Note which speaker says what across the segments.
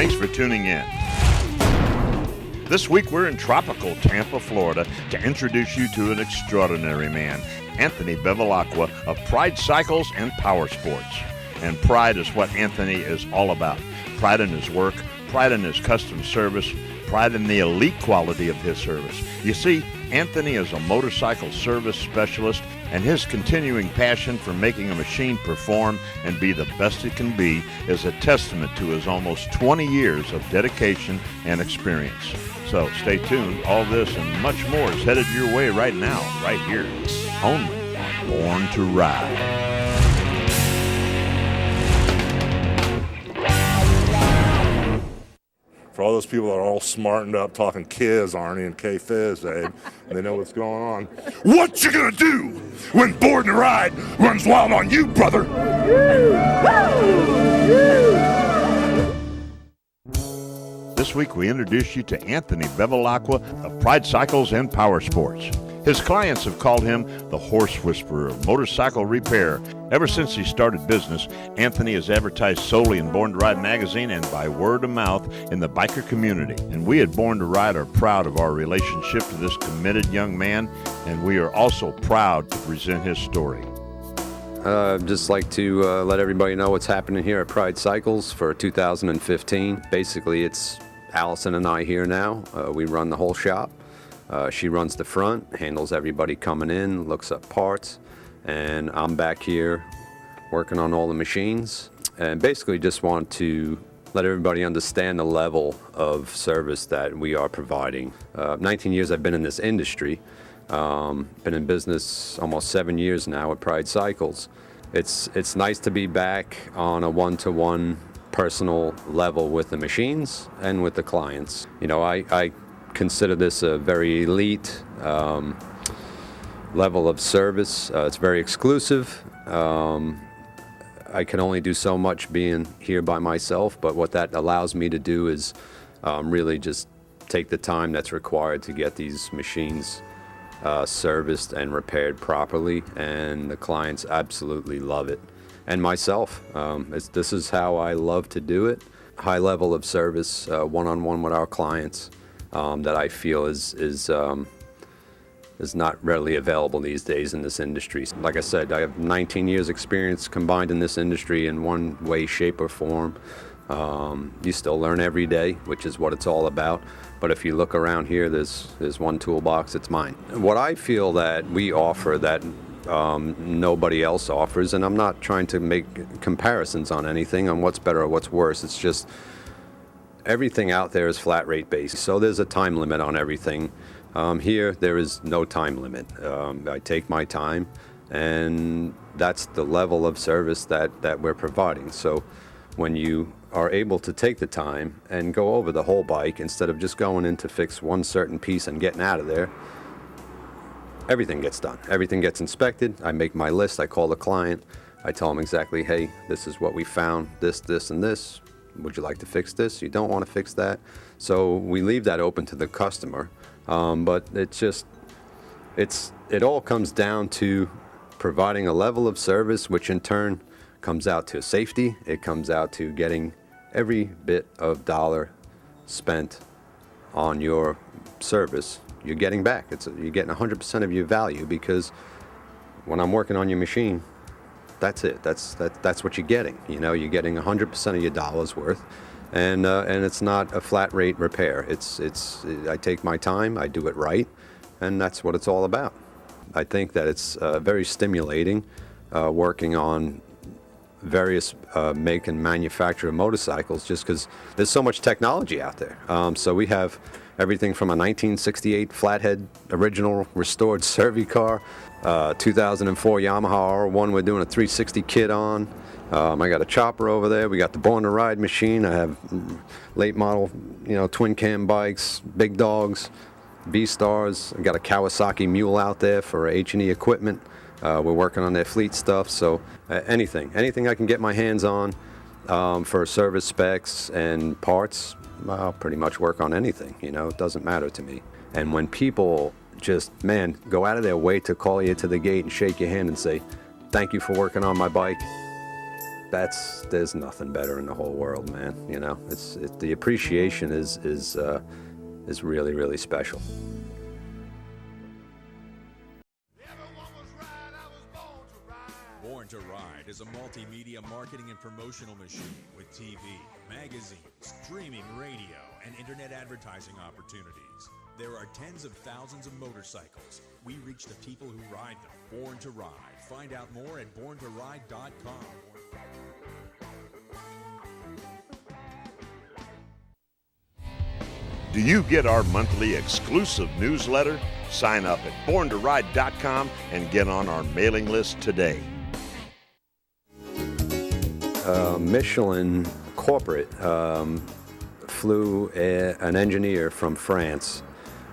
Speaker 1: Thanks for tuning in. This week we're in tropical Tampa, Florida to introduce you to an extraordinary man, Anthony Bevilacqua of Pride Cycles and Power Sports. And pride is what Anthony is all about. Pride in his work, pride in his custom service, pride in the elite quality of his service. You see, Anthony is a motorcycle service specialist, and his continuing passion for making a machine perform and be the best it can be is a testament to his almost 20 years of dedication and experience. So stay tuned. All this and much more is headed your way right now, right here, only on Born to Ride.
Speaker 2: For all those people that are all smartened up talking Kiz, Arnie, and K-Fizz, Abe, and they know what's going on. What you gonna do when Born to Ride runs wild on you, brother?
Speaker 1: This week we introduce you to Anthony Bevilacqua of Pride Cycles and Power Sports. His clients have called him the horse whisperer of motorcycle repair. Ever since he started business, Anthony has advertised solely in Born to Ride magazine and by word of mouth in the biker community. And we at Born to Ride are proud of our relationship to this committed young man, and we are also proud to present his story.
Speaker 3: I'd just like to let everybody know what's happening here at Pride Cycles for 2015. Basically, it's Allison and I here now. We run the whole shop. She runs the front, handles everybody coming in, looks up parts, and I'm back here working on all the machines. And basically just want to let everybody understand the level of service that we are providing. 19 years I've been in this industry. Been in business almost 7 years now at Pride Cycles. It's nice to be back on a one-to-one personal level with the machines and with the clients. You know, I consider this a very elite level of service. It's very exclusive. I can only do so much being here by myself, but what that allows me to do is really just take the time that's required to get these machines serviced and repaired properly, and the clients absolutely love it. And myself, this is how I love to do it. High level of service, one-on-one with our clients. That I feel is not readily available these days in this industry. Like I said, I have 19 years experience combined in this industry in one way, shape, or form. You still learn every day, which is what it's all about. But if you look around here, there's one toolbox, it's mine. What I feel that we offer that nobody else offers, and I'm not trying to make comparisons on anything, on what's better or what's worse, it's just everything out there is flat rate based, so there's a time limit on everything. Here, there is no time limit. I take my time, and that's the level of service that we're providing. So when you are able to take the time and go over the whole bike instead of just going in to fix one certain piece and getting out of there, everything gets done. Everything gets inspected. I make my list. I call the client. I tell them exactly, hey, this is what we found, this, and this. Would you like to fix this? You don't want to fix that. So we leave that open to the customer. But it all comes down to providing a level of service, which in turn comes out to safety. It comes out to getting every bit of dollar spent on your service you're getting back. You're getting 100% of your value, because when I'm working on your machine, that's it. That's what you're getting. You know, you're getting 100% of your dollar's worth, and it's not a flat rate repair. I take my time, I do it right, and that's what it's all about. I think that it's very stimulating working on various make and manufacture motorcycles, just because there's so much technology out there. So we have everything from a 1968 flathead original restored Servi car, 2004 Yamaha R1 we're doing a 360 kit on. I got a chopper over there. We got the Born to Ride machine. I have late model, twin cam bikes, big dogs, V-Stars. I got a Kawasaki Mule out there for H&E equipment. We're working on their fleet stuff. So anything I can get my hands on for service specs and parts, I'll pretty much work on anything. It doesn't matter to me. And when people just, go out of their way to call you to the gate and shake your hand and say, thank you for working on my bike, there's nothing better in the whole world, man. You know, the appreciation is really, really special.
Speaker 4: Born to Ride is a multimedia marketing and promotional machine with TV, magazines, streaming radio, and internet advertising opportunities. There are tens of thousands of motorcycles. We reach the people who ride them. Born to Ride. Find out more at borntoride.com.
Speaker 1: Do you get our monthly exclusive newsletter? Sign up at borntoride.com and get on our mailing list today.
Speaker 3: Michelin corporate flew an engineer from France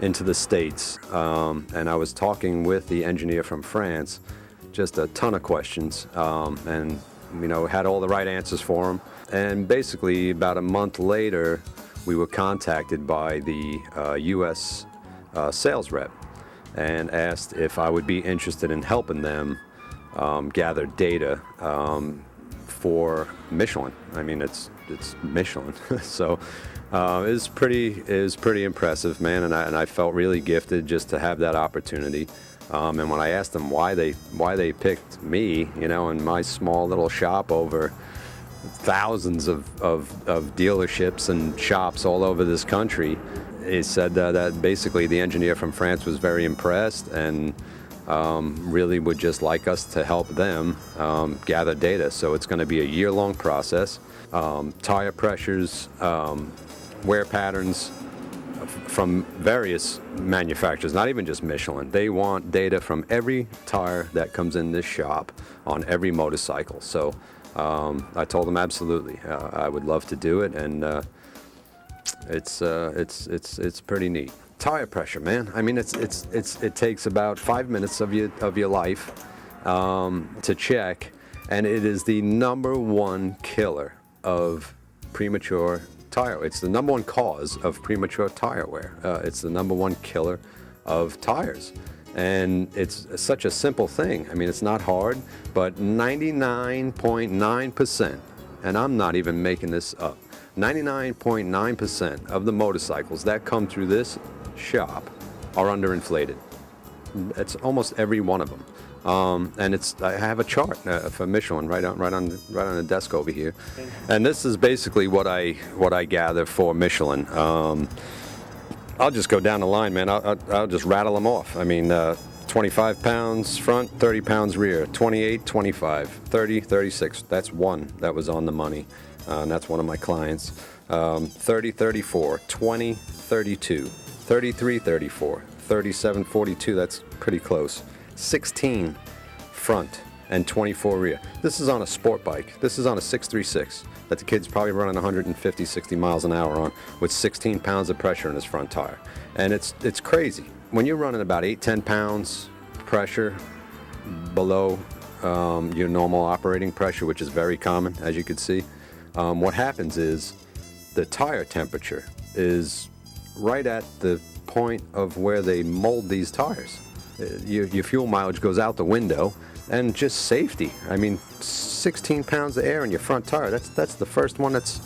Speaker 3: into the States, and I was talking with the engineer from France, just a ton of questions, and had all the right answers for him. And basically, about a month later, we were contacted by the U.S. Sales rep and asked if I would be interested in helping them gather data for Michelin. I mean, it's Michelin, so it was pretty impressive, man. And I felt really gifted just to have that opportunity. And when I asked them why they picked me, in my small little shop over thousands of dealerships and shops all over this country, he said that basically the engineer from France was very impressed and really would just like us to help them gather data. So it's going to be a year-long process. Tire pressures, wear patterns from various manufacturers, not even just Michelin. They want data from every tire that comes in this shop on every motorcycle. So I told them absolutely, I would love to do it, and it's pretty neat. Tire pressure, man. I mean, it takes about 5 minutes of your life to check, and it is the #1 killer of premature tire. It's the #1 cause of premature tire wear. It's the #1 killer of tires. And it's such a simple thing. I mean, it's not hard, but 99.9%, and I'm not even making this up, 99.9% of the motorcycles that come through this shop are underinflated. It's almost every one of them. And I have a chart for Michelin right on the desk over here, and this is basically what I gather for Michelin. I'll just go down the line, man. I'll just rattle them off. I mean, 25 pounds front, 30 pounds rear, 28, 25, 30, 36. That's one that was on the money. And that's one of my clients. 30, 34, 20, 32, 33, 34, 37, 42. That's pretty close. 16 front and 24 rear. This is on a sport bike. This is on a 636 that the kid's probably running 150, 60 miles an hour on with 16 pounds of pressure in his front tire. And it's crazy. When you're running about 8-10 pounds pressure below your normal operating pressure, which is very common, as you can see, what happens is the tire temperature is right at the point of where they mold these tires. Your fuel mileage goes out the window, and just safety. I mean, 16 pounds of air in your front tire, that's the first one that's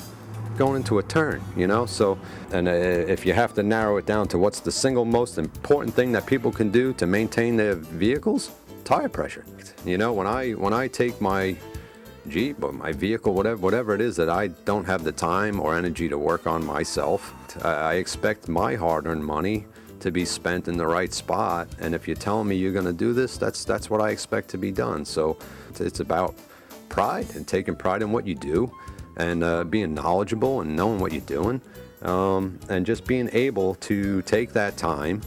Speaker 3: going into a turn, So, and if you have to narrow it down to what's the single most important thing that people can do to maintain their vehicles, tire pressure. When I take my Jeep or my vehicle, whatever it is that I don't have the time or energy to work on myself, I expect my hard-earned money to be spent in the right spot. And if you're telling me you're going to do this, that's what I expect to be done. So it's about pride and taking pride in what you do, and being knowledgeable and knowing what you're doing, and just being able to take that time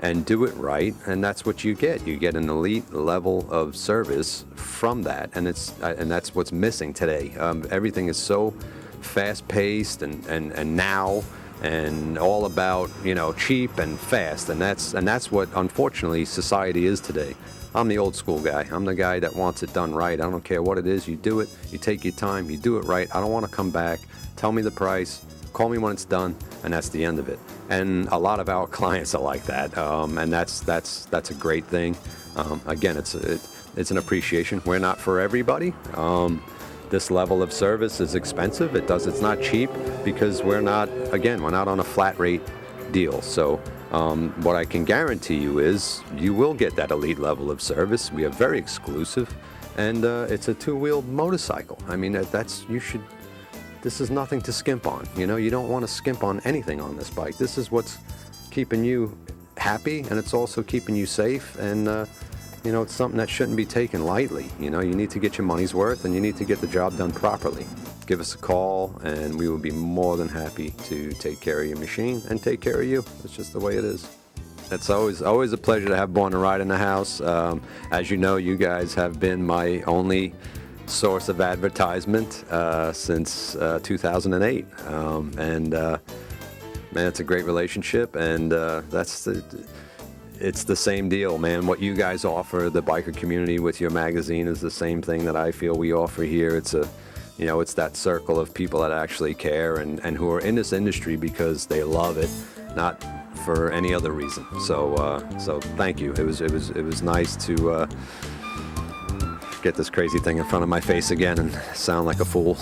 Speaker 3: and do it right. And that's what you get. You get an elite level of service from that, and that's what's missing today. Everything is so fast-paced and now. And all about cheap and fast, and that's what unfortunately society is today. I'm the old school guy. I'm the guy that wants it done right. I don't care what it is. You do it. You take your time. You do it right. I don't want to come back. Tell me the price. Call me when it's done, and that's the end of it. And a lot of our clients are like that, and that's a great thing. Again, it's an appreciation. We're not for everybody. this level of service is expensive. It's not cheap because we're not on a flat rate deal. So what I can guarantee you is you will get that elite level of service. We are very exclusive, and it's a two-wheeled motorcycle. I mean, this is nothing to skimp on. You know, you don't want to skimp on anything on this bike. This is what's keeping you happy, and it's also keeping you safe, and it's something that shouldn't be taken lightly. You know, you need to get your money's worth, and you need to get the job done properly. Give us a call, and we will be more than happy to take care of your machine and take care of you. It's just the way it is. It's always a pleasure to have Born to Ride in the house. As you know, you guys have been my only source of advertisement since 2008, man, it's a great relationship, and it's the same deal, man. What you guys offer the biker community with your magazine is the same thing that I feel we offer here. It's that circle of people that actually care and who are in this industry because they love it, not for any other reason. So thank you. It was nice to get this crazy thing in front of my face again and sound like a fool.